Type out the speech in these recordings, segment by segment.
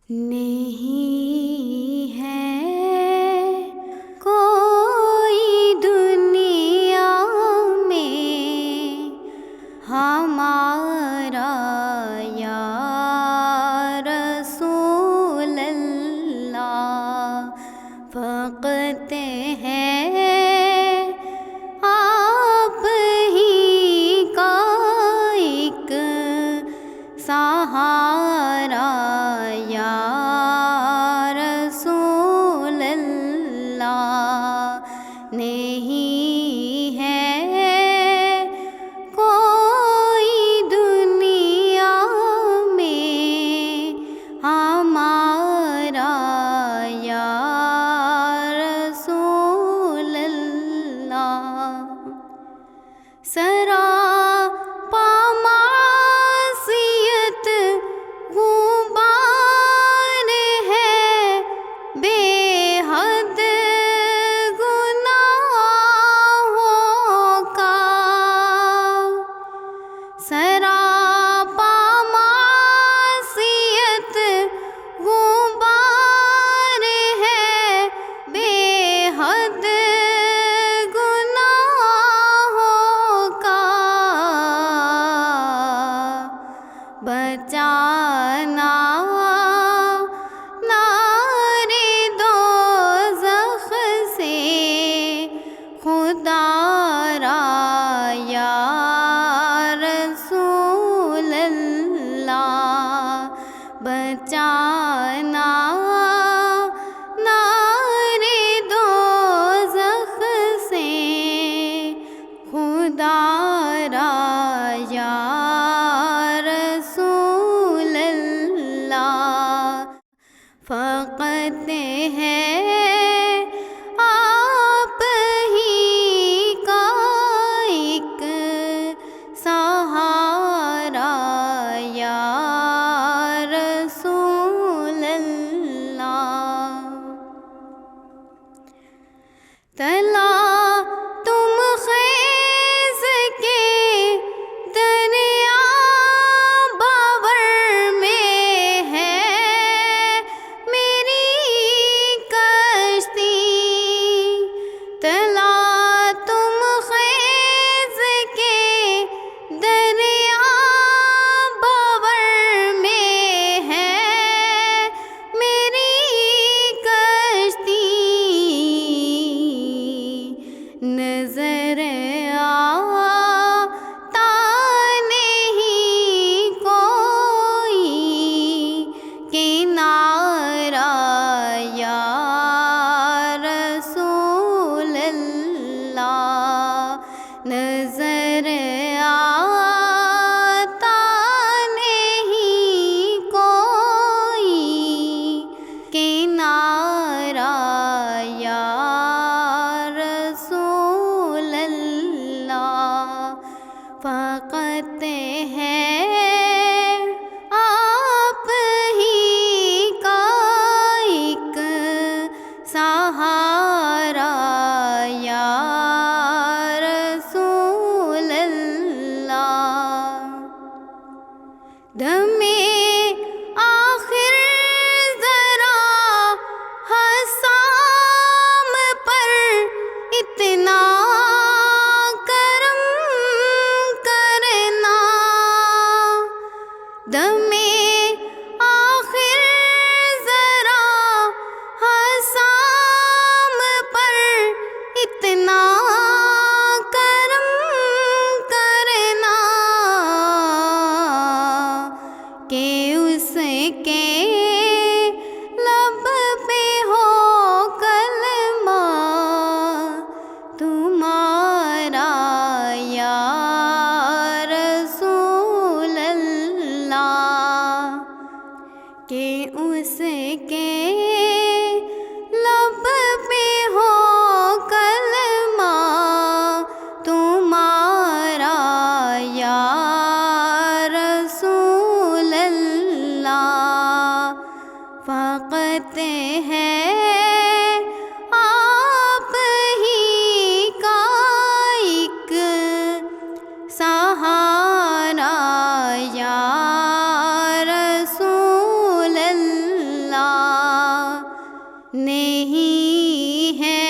نہیں ہے کوئی دنیا میں ہمارا یا رسول اللہ، فقط ہے آپ ہی کا ایک سہارا یا رسول اللہ، نہیں ہے کوئی دنیا میں ہمارا یا رسول اللہ۔ سراپا معصیت غبار ہے، بے حد گناہوں کا، سراپا معصیت غبار ہے، بے حد بچانا نار دوزخ سے خدا را یا رسول اللہ، بچانا نار دوزخ سے خدا را یا فقط ہے آپ ہی کا ایک سہارا یا رسول اللہ۔ تلا تم خیز کے دریا باور میں ہے میری کشتی، تلا تم خیز کے دریا باور میں ہے میری کشتی، نظر آتا نہیں کوئی کنارہ یا رسول اللہ، نظر آتا نہیں کوئی کنارہ یا رسول اللہ، فقط ہے آپ ہی کا ایک سہارا یا رسول اللہ۔ دم آخر ذرا حسام پر اتنا کرم کرنا، دم آخر ذرا حسام پر اتنا کرم کرنا کہ اس کے لب پہ ہو کلمہ تمہارا یا رسول اللہ، کہ اس کے لب پہ ہو کلمہ تمہارا یا رسول اللہ، فقط ہے آپ ہی کا ایک سہارا یا رسول اللہ۔ نہیں ہے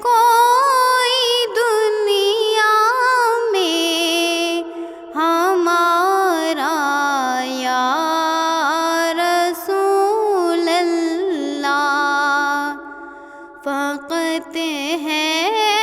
کوئی دنیا میں ہمارا یا رسول اللہ، فقط ہے